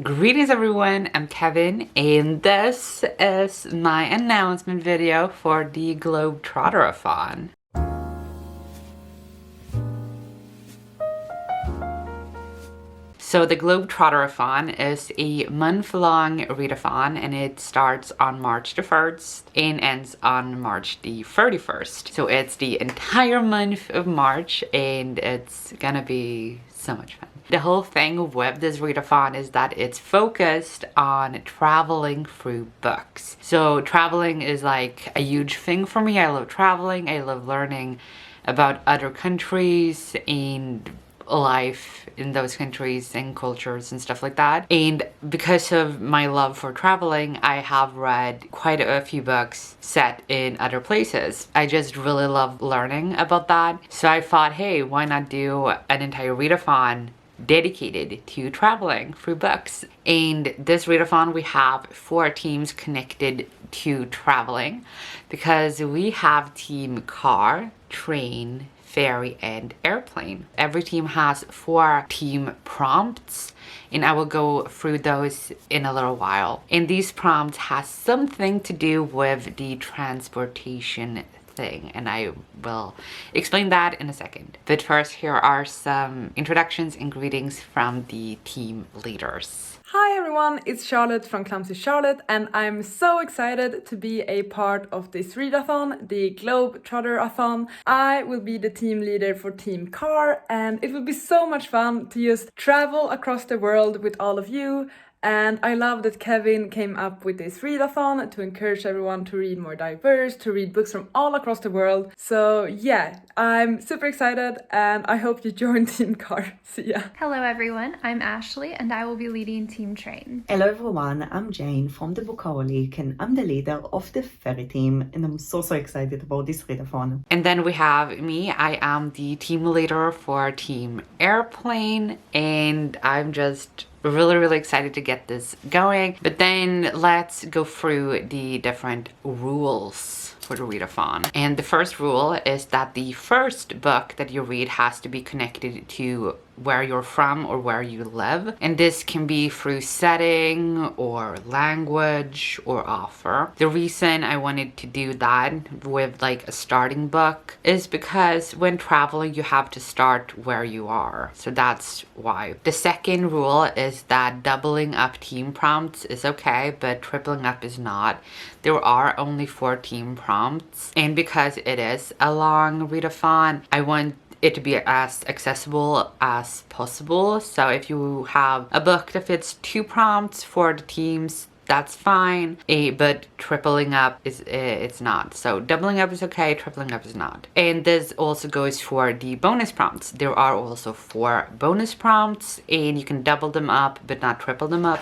Greetings everyone, I'm Kevin and this is my announcement video for the GlobetrotterAthon. So the GlobetrotterAthon is a month-long readathon and it starts on March the 1st and ends on March the 31st. So it's the entire month of March and it's gonna be so much fun. The whole thing with this readathon is that it's focused on traveling through books. So traveling is like a huge thing for me. I love traveling, I love learning about other countries and life in those countries and cultures and stuff like that. And because of my love for traveling, I have read quite a few books set in other places. I just really love learning about that. So I thought, hey, why not do an entire readathon dedicated to traveling through books. And this readathon we have 4 teams connected to traveling because we have team car, train, ferry and airplane. Every team has 4 team prompts and I will go through those in a little while. And these prompts has something to do with the transportation thing and I will explain that in a second. But first, here are some introductions and greetings from the team leaders. Hi everyone, it's Charlotte from Clumsy Charlotte and I'm so excited to be a part of this readathon, the GlobetrotterAthon. I will be the team leader for Team Car and it will be so much fun to just travel across the world with all of you. And I love that Kevin came up with this readathon to encourage everyone to read more diverse, to read books from all across the world. So yeah, I'm super excited and I hope you join Team Car. See ya. Hello everyone, I'm Ashley and I will be leading Team Train. Hello everyone, I'm Jane from the Book and I'm the leader of the Ferry team and I'm so excited about this readathon. And then we have me. I am the team leader for Team Airplane and I'm just really excited to get this going. But then let's go through the different rules for the readathon. And the first rule is that the first book that you read has to be connected to where you're from or where you live. And this can be through setting or language or author. The reason I wanted to do that with like a starting book is because when traveling you have to start where you are. So that's why. The second rule is that doubling up team prompts is okay, but tripling up is not. There are only 4 team prompts. And because it is a long readathon, I want it to be as accessible as possible. So if you have a book that fits 2 prompts for the teams, that's fine, but tripling up is it's not. So doubling up is okay, tripling up is not. And this also goes for the bonus prompts. There are also 4 bonus prompts and you can double them up but not triple them up.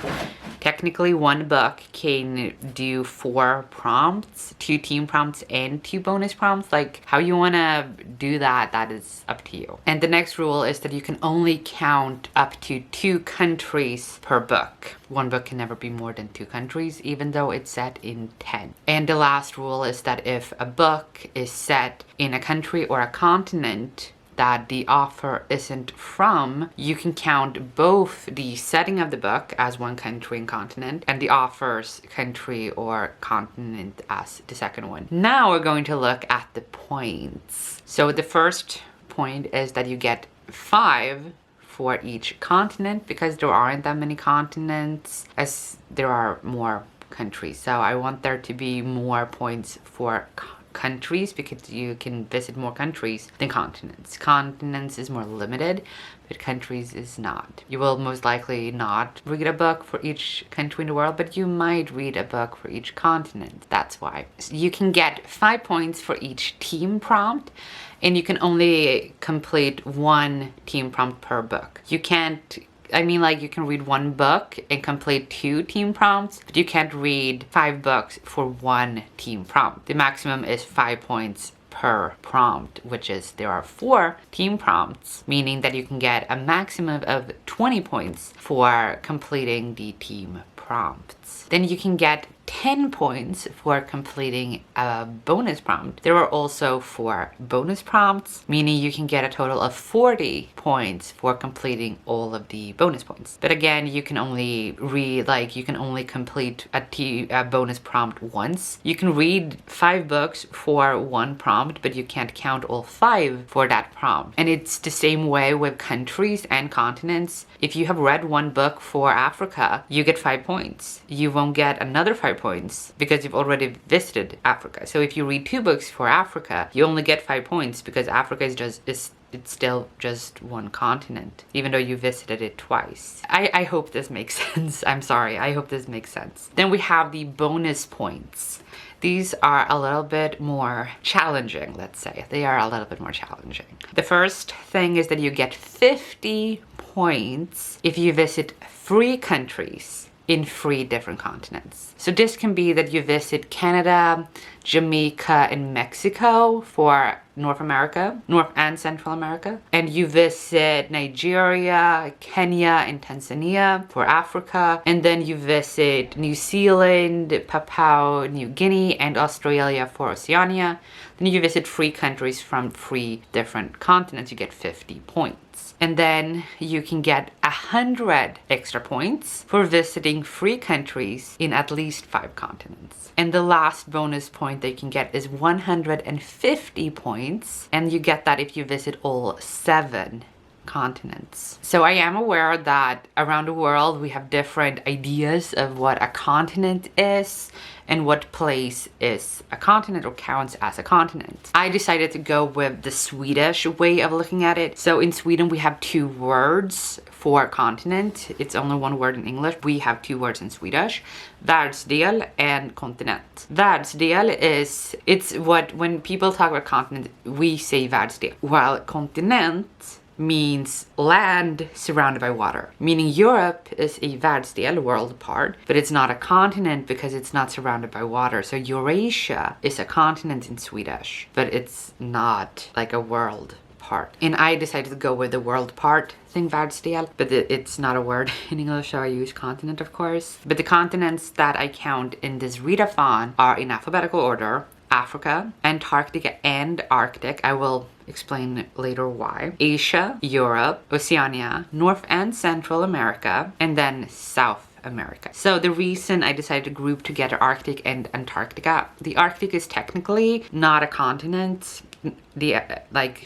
Technically one book can do 4 prompts, 2 team prompts and 2 bonus prompts. Like how you want to do that is up to you. And the next rule is that you can only count up to 2 countries per book. One book can never be more than 2 countries, even though it's set in 10. And the last rule is that if a book is set in a country or a continent that the author isn't from, you can count both the setting of the book as one country and continent and the author's country or continent as the second one. Now we're going to look at the points. So the first point is that you get 5 for each continent because there aren't that many continents as there are more countries. So I want there to be more points for countries because you can visit more countries than continents. Continents is more limited, but countries is not. You will most likely not read a book for each country in the world, but you might read a book for each continent. That's why. So you can get 5 points for each team prompt and you can only complete 1 team prompt per book. You can't, I mean, like you can read 1 book and complete 2 team prompts, but you can't read 5 books for 1 team prompt. The maximum is 5 points per prompt, which is there are 4 team prompts, meaning that you can get a maximum of 20 points for completing the team prompts. Then you can get 10 points for completing a bonus prompt. There are also 4 bonus prompts, meaning you can get a total of 40 points for completing all of the bonus points. But again, you can only complete a bonus prompt once. You can read 5 books for 1 prompt, but you can't count all 5 for that prompt. And it's the same way with countries and continents. If you have read 1 book for Africa, you get 5 points. You won't get another 5 points because you've already visited Africa. So if you read 2 books for Africa, you only get 5 points because Africa it's still just 1 continent, even though you visited it twice. I hope this makes sense. I'm sorry. I hope this makes sense. Then we have the bonus points. These are a little bit more challenging, let's say. They are a little bit more challenging. The first thing is that you get 50 points if you visit 3 countries in 3 different continents. So this can be that you visit Canada, Jamaica, and Mexico for North America, North and Central America. And you visit Nigeria, Kenya, and Tanzania for Africa. And then you visit New Zealand, Papua New Guinea, and Australia for Oceania. Then you visit 3 countries from 3 different continents. You get 50 points. And then you can get 100 extra points for visiting 3 countries in at least 5 continents. And the last bonus point that you can get is 150 points. And you get that if you visit all 7 continents. So I am aware that around the world we have different ideas of what a continent is and what place is a continent or counts as a continent. I decided to go with the Swedish way of looking at it. So in Sweden we have 2 words for continent. It's only 1 word in English. We have 2 words in Swedish: världsdel and kontinent. Världsdel when people talk about continent, we say världsdel, while kontinent means land surrounded by water, meaning Europe is a världsdel, world part, but it's not a continent because it's not surrounded by water. So Eurasia is a continent in Swedish, but it's not like a world part. And I decided to go with the world part thing, världsdel, but it's not a word in English, so I use continent, of course. But the continents that I count in this readathon are in alphabetical order: Africa, Antarctica, and Arctic. I will explain later why. Asia, Europe, Oceania, North and Central America, and then South America. So the reason I decided to group together Arctic and Antarctica, the Arctic is technically not a continent.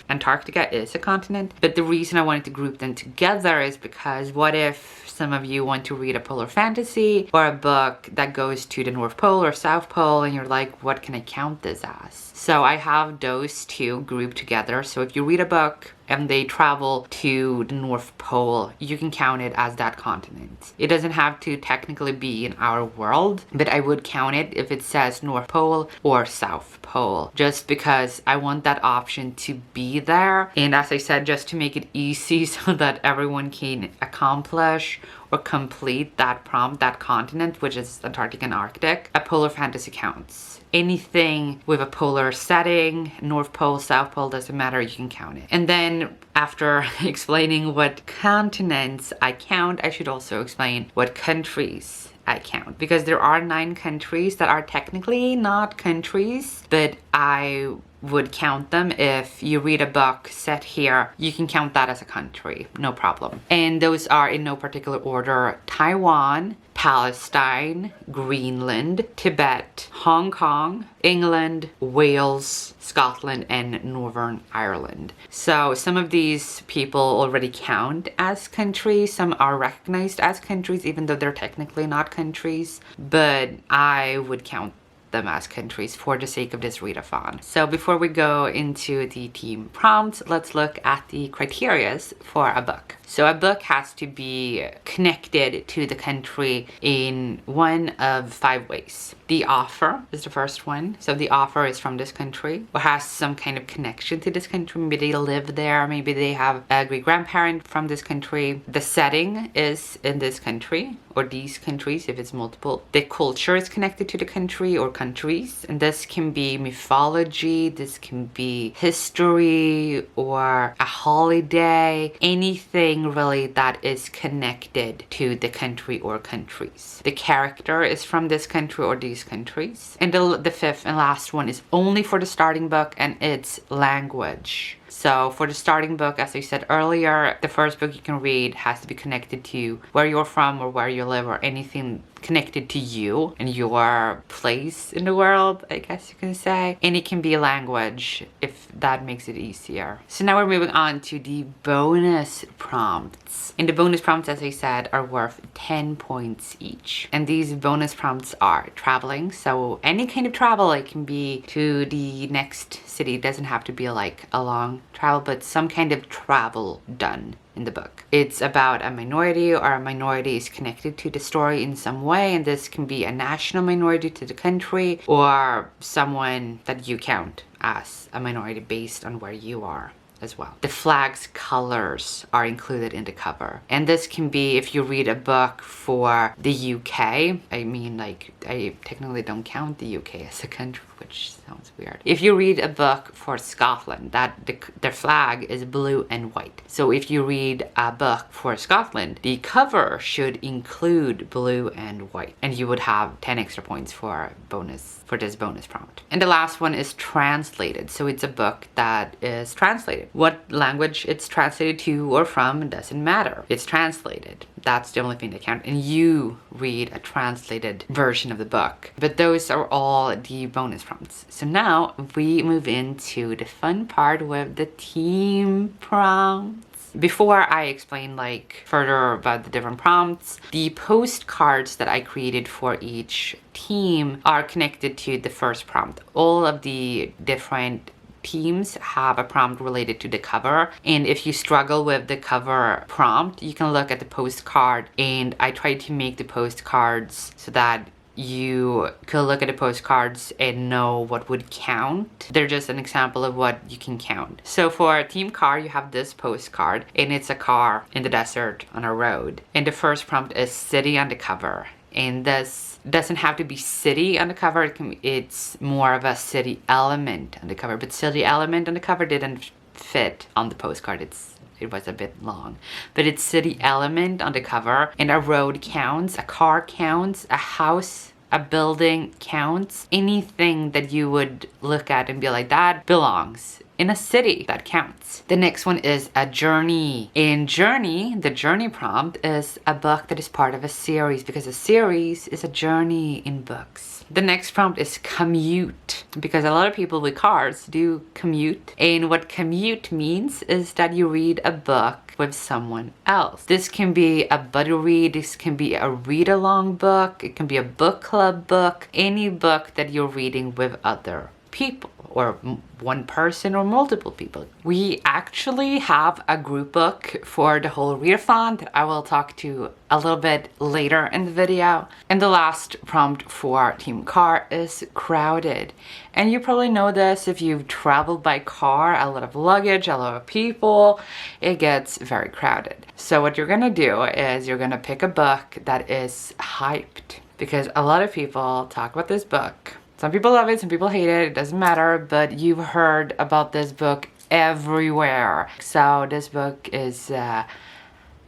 Antarctica is a continent, but the reason I wanted to group them together is because what if some of you want to read a polar fantasy or a book that goes to the North Pole or South Pole and you're like, what can I count this as? So I have those 2 grouped together. So if you read a book and they travel to the North Pole, you can count it as that continent. It doesn't have to technically be in our world, but I would count it if it says North Pole or South Pole, just because I want that option to be there. And as I said, just to make it easy so that everyone can accomplish or complete that prompt, that continent, which is Antarctica and Arctic, a polar fantasy counts. Anything with a polar setting, North Pole, South Pole, doesn't matter, you can count it. And then after explaining what continents I count, I should also explain what countries I count, because there are 9 countries that are technically not countries, but I would count them. If you read a book set here, you can count that as a country, no problem. And those are in no particular order: Taiwan, Palestine, Greenland, Tibet, Hong Kong, England, Wales, Scotland, and Northern Ireland. So some of these people already count as countries. Some are recognized as countries, even though they're technically not countries. But I would count them as countries for the sake of this readathon. So before we go into the team prompts, let's look at the criterias for a book. So a book has to be connected to the country in one of 5 ways. The author is the first one. So the author is from this country or has some kind of connection to this country. Maybe they live there, maybe they have a great grandparent from this country. The setting is in this country, or these countries if it's multiple. The culture is connected to the country or countries, and this can be mythology, this can be history or a holiday, anything really that is connected to the country or countries. The character is from this country or these countries. And the fifth and last one is only for the starting book, and it's language. So for the starting book, as I said earlier, the first book you can read has to be connected to where you're from or where you live or anything connected to you and your place in the world, I guess you can say. And it can be a language if that makes it easier. So now we're moving on to the bonus prompts. And the bonus prompts, as I said, are worth 10 points each. And these bonus prompts are traveling. So any kind of travel, it can be to the next city. It doesn't have to be like a long travel, but some kind of travel done in the book. It's about a minority, or a minority is connected to the story in some way, and this can be a national minority to the country or someone that you count as a minority based on where you are as well. The flag's colors are included in the cover, and this can be if you read a book for the UK. I mean, like, I technically don't count the UK as a country, which sounds weird. If you read a book for Scotland, that their flag is blue and white. So if you read a book for Scotland, the cover should include blue and white, and you would have 10 extra points for this bonus prompt. And the last one is translated. So it's a book that is translated. What language it's translated to or from doesn't matter. It's translated. That's the only thing that counts. And you read a translated version of the book. But those are all the bonus prompts. So now we move into the fun part with the team prompts. Before I explain like further about the different prompts, the postcards that I created for each team are connected to the first prompt. All of the different teams have a prompt related to the cover, and if you struggle with the cover prompt, you can look at the postcard, and I tried to make the postcards so that you could look at the postcards and know what would count. They're just an example of what you can count. So for Team Car, you have this postcard, and it's a car in the desert on a road. And the first prompt is city on the cover. And this doesn't have to be city on the cover. It's more of a city element on the cover. But city element on the cover didn't fit on the postcard. It was a bit long, but it's city element on the cover, and a road counts, a car counts, a house, a building counts. Anything that you would look at and be like, that belongs in a city, that counts. The next one is a journey. In journey, the journey prompt is a book that is part of a series, because a series is a journey in books. The next prompt is commute, because a lot of people with cars do commute. And what commute means is that you read a book with someone else. This can be a buddy read, this can be a read-along book, it can be a book club book, any book that you're reading with other people, or one person or multiple people. We actually have a group book for the whole readathon that I will talk to a little bit later in the video. And the last prompt for Team Car is crowded. And you probably know this if you've traveled by car, a lot of luggage, a lot of people, it gets very crowded. So what you're gonna do is you're gonna pick a book that is hyped, because a lot of people talk about this book. Some people love it, some people hate it, it doesn't matter, but you've heard about this book everywhere. So this book is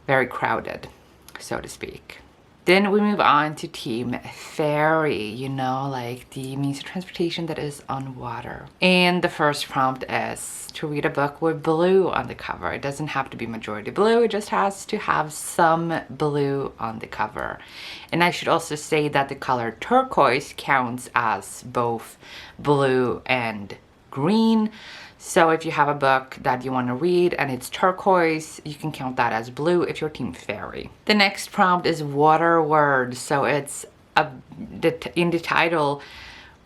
very crowded, so to speak. Then we move on to Team Ferry, you know, like the means of transportation that is on water. And the first prompt is to read a book with blue on the cover. It doesn't have to be majority blue, it just has to have some blue on the cover. And I should also say that the color turquoise counts as both blue and green. So if you have a book that you want to read and it's turquoise, you can count that as blue if you're Team Ferry. The next prompt is water word. So it's in the title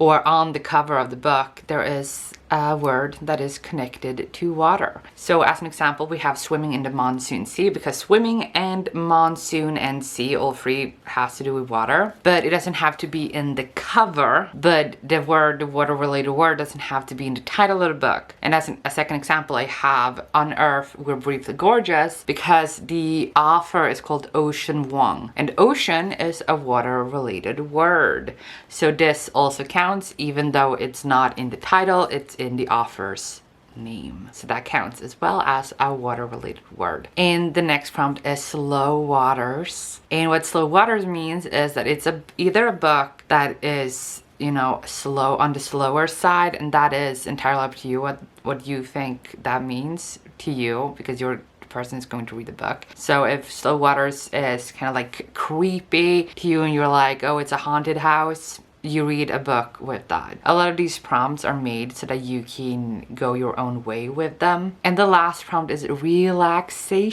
or on the cover of the book, there is a word that is connected to water. So as an example, we have swimming in the monsoon sea, because swimming and monsoon and sea, all three has to do with water, but it doesn't have to be in the cover, but the water related word doesn't have to be in the title of the book. And as a second example, I have On Earth We're Briefly Gorgeous, because the author is called Ocean Wong, and ocean is a water related word. So this also counts, even though it's not in the title, it's in the author's name. So that counts as well as a water related word. And the next prompt is slow waters. And what slow waters means is that it's either a book that is, you know, slow, on the slower side, and that is entirely up to you what you think that means to you, because you're the person who's going to read the book. So if slow waters is kind of like creepy to you and you're like, oh, it's a haunted house, you read a book with that. A lot of these prompts are made so that you can go your own way with them. And the last prompt is relaxation,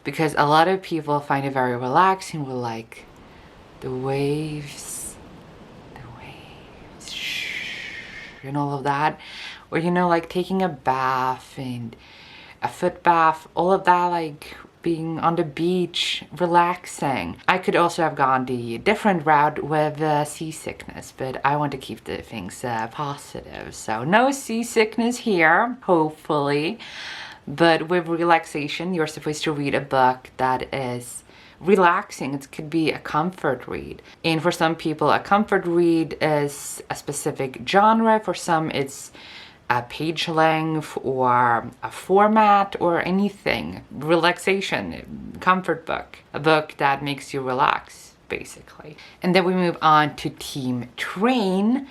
because a lot of people find it very relaxing with like the waves, and all of that. Or, you know, like taking a bath and a foot bath, all of that, like being on the beach, relaxing. I could also have gone the different route with seasickness, but I want to keep the things positive. So no seasickness here, hopefully. But with relaxation, you're supposed to read a book that is relaxing. It could be a comfort read. And for some people, a comfort read is a specific genre. For some, it's a page length or a format or anything. Relaxation, comfort book, a book that makes you relax, basically. And then we move on to Team Train.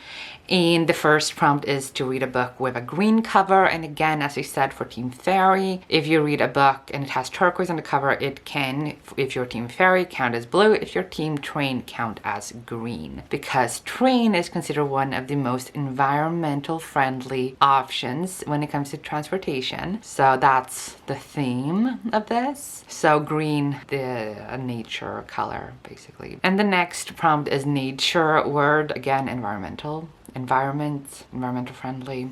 And the first prompt is to read a book with a green cover. And again, as I said, for Team Ferry, if you read a book and it has turquoise on the cover, it can, if you're Team Ferry, count as blue. If you're Team Train, count as green. Because train is considered one of the most environmental friendly options when it comes to transportation. So that's the theme of this. So green, the nature color, basically. And the next prompt is nature word, again, environmental friendly.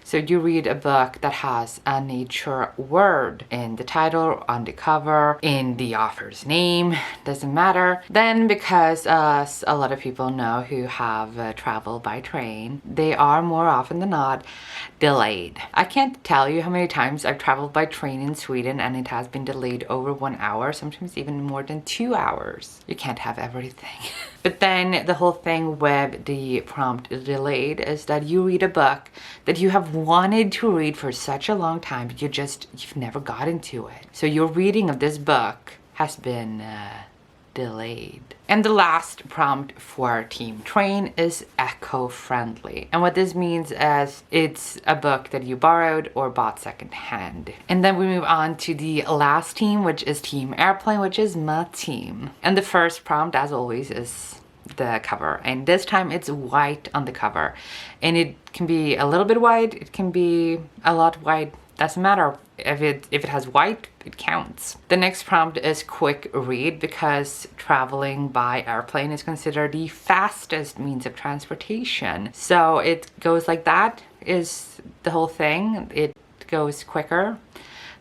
So you read a book that has a nature word in the title, on the cover, in the author's name, doesn't matter. Then, because a lot of people know who have traveled by train, they are more often than not delayed. I can't tell you how many times I've traveled by train in Sweden and it has been delayed over 1 hour, sometimes even more than 2 hours. You can't have everything. But then the whole thing with the prompt delayed is that you read a book that you have wanted to read for such a long time, but you've never got into it. So your reading of this book has been delayed. And the last prompt for Team Train is eco-friendly. And what this means is it's a book that you borrowed or bought secondhand. And then we move on to the last team, which is Team Airplane, which is my team. And the first prompt, as always, is the cover. And this time it's white on the cover. And it can be a little bit white, it can be a lot white. Doesn't matter. If it has white, it counts. The next prompt is quick read, because traveling by airplane is considered the fastest means of transportation. So it goes like that, is the whole thing. It goes quicker.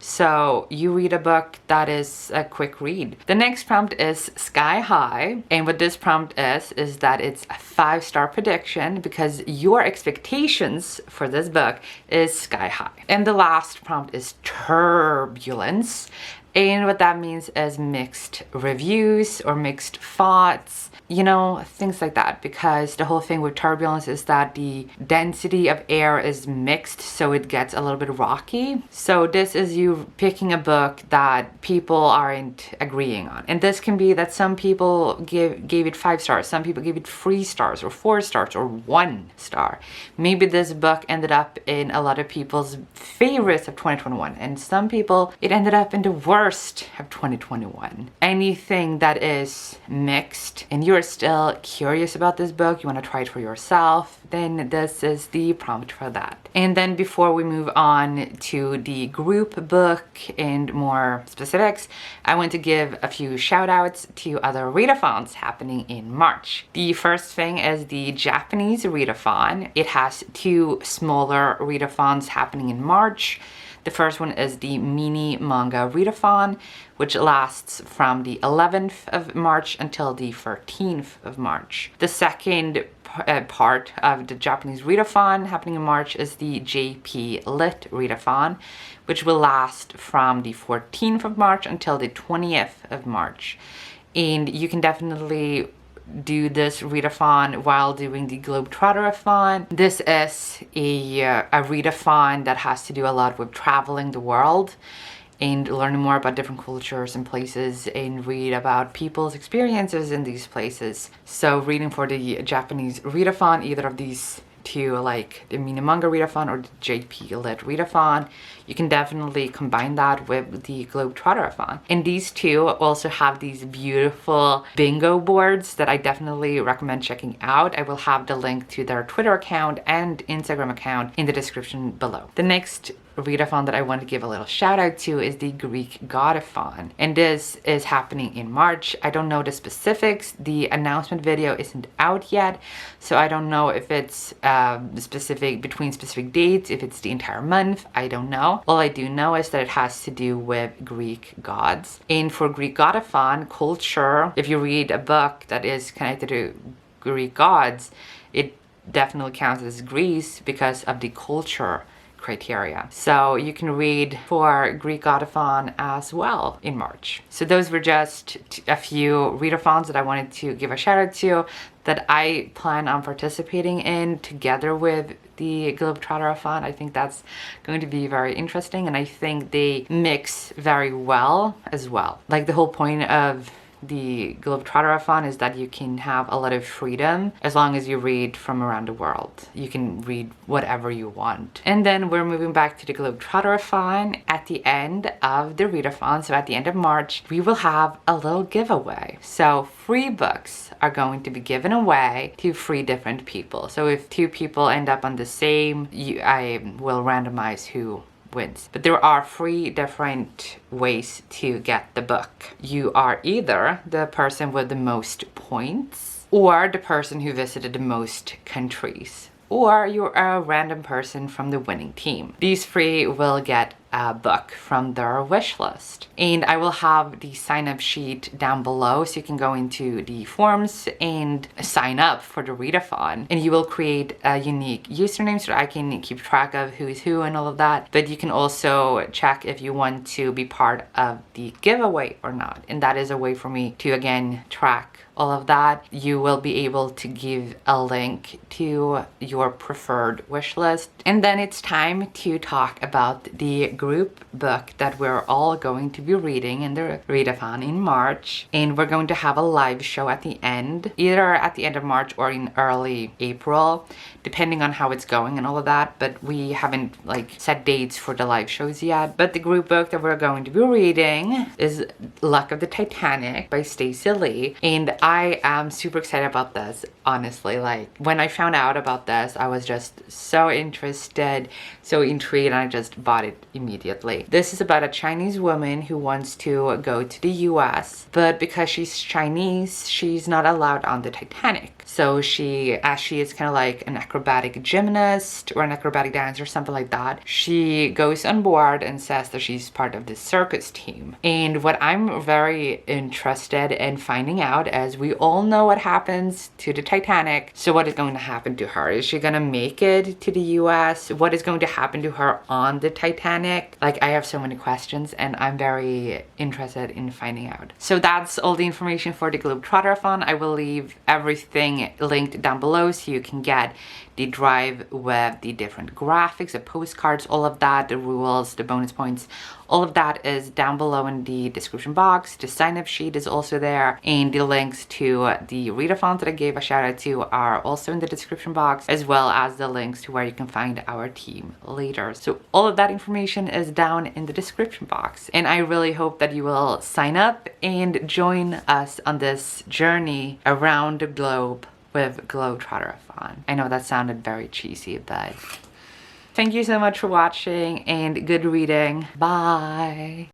So you read a book that is a quick read. The next prompt is sky high. And what this prompt is that it's a 5-star prediction, because your expectations for this book is sky high. And the last prompt is turbulence. And what that means is mixed reviews or mixed thoughts, you know, things like that. Because the whole thing with turbulence is that the density of air is mixed, so it gets a little bit rocky. So this is you picking a book that people aren't agreeing on. And this can be that some people gave it 5 stars, some people gave it 3 stars or 4 stars or 1 star. Maybe this book ended up in a lot of people's favorites of 2021, and some people it ended up in the worst worst of 2021. Anything that is mixed and you're still curious about this book, you want to try it for yourself, then this is the prompt for that. And then before we move on to the group book and more specifics, I want to give a few shout outs to other readathons happening in March. The first thing is the Japanese readathon. It has 2 smaller readathons happening in March. The first one is the mini manga readathon, which lasts from the 11th of March until the 13th of March. The second part of the Japanese readathon happening in March is the JP Lit readathon, which will last from the 14th of March until the 20th of March. And you can definitely do this readathon while doing the GlobetrotterAthon. This is a readathon that has to do a lot with traveling the world and learning more about different cultures and places and read about people's experiences in these places. So reading for the Japanese readathon, either of these 2, like the mini manga readathon or the JP Lit readathon, you can definitely combine that with the GlobetrotterAthon. And these 2 also have these beautiful bingo boards that I definitely recommend checking out. I will have the link to their Twitter account and Instagram account in the description below. The next readathon that I want to give a little shout out to is the Greek Godathon, and this is happening in March. I don't know the specifics. The announcement video isn't out yet, so I don't know if it's specific between specific dates, if it's the entire month. I don't know. All I do know is that it has to do with Greek gods. And for Greek Godathon culture, if you read a book that is connected to Greek gods, it definitely counts as Greece because of the culture criteria. So you can read for Greek Readathon as well in March. So those were just a few readathons that I wanted to give a shout out to that I plan on participating in together with the GlobetrotterAthon. I think that's going to be very interesting, and I think they mix very well as well. Like the whole point of the GlobetrotterAthon is that you can have a lot of freedom as long as you read from around the world. You can read whatever you want. And then we're moving back to the GlobetrotterAthon. At the end of the readathon, so at the end of March, we will have a little giveaway. So free books are going to be given away to 3 different people. So if 2 people end up on the same, I will randomize who wins. But there are 3 different ways to get the book. You are either the person with the most points, or the person who visited the most countries, or you're a random person from the winning team. These 3 will get a book from their wish list. And I will have the sign-up sheet down below so you can go into the forms and sign up for the readathon. And you will create a unique username so that I can keep track of who is who and all of that. But you can also check if you want to be part of the giveaway or not. And that is a way for me to, again, track all of that. You will be able to give a link to your preferred wish list. And then it's time to talk about the group book that we're all going to be reading in the readathon in March. And we're going to have a live show at the end, either at the end of March or in early April, depending on how it's going and all of that. But we haven't set dates for the live shows yet. But the group book that we're going to be reading is Luck of the Titanic by Stacey Lee. And I am super excited about this, honestly. When I found out about this, I was just so interested, so intrigued, and I just bought it immediately. This is about a Chinese woman who wants to go to the US, but because she's Chinese, she's not allowed on the Titanic. So as she is kind of like an acrobatic gymnast or an acrobatic dancer, something like that, she goes on board and says that she's part of the circus team. And what I'm very interested in finding out, as we all know what happens to the Titanic, so what is going to happen to her? Is she gonna make it to the US? What is going to happen to her on the Titanic? I have so many questions, and I'm very interested in finding out. So that's all the information for the GlobetrotterAthon. I will leave everything linked down below so you can get the drive with the different graphics, the postcards, all of that, the rules, the bonus points, all of that is down below in the description box. The sign-up sheet is also there, and the links to the readathons that I gave a shout out to are also in the description box, as well as the links to where you can find our team leaders. So all of that information is down in the description box. And I really hope that you will sign up and join us on this journey around the globe with GlobetrotterAthon. I know that sounded very cheesy, but thank you so much for watching and good reading. Bye.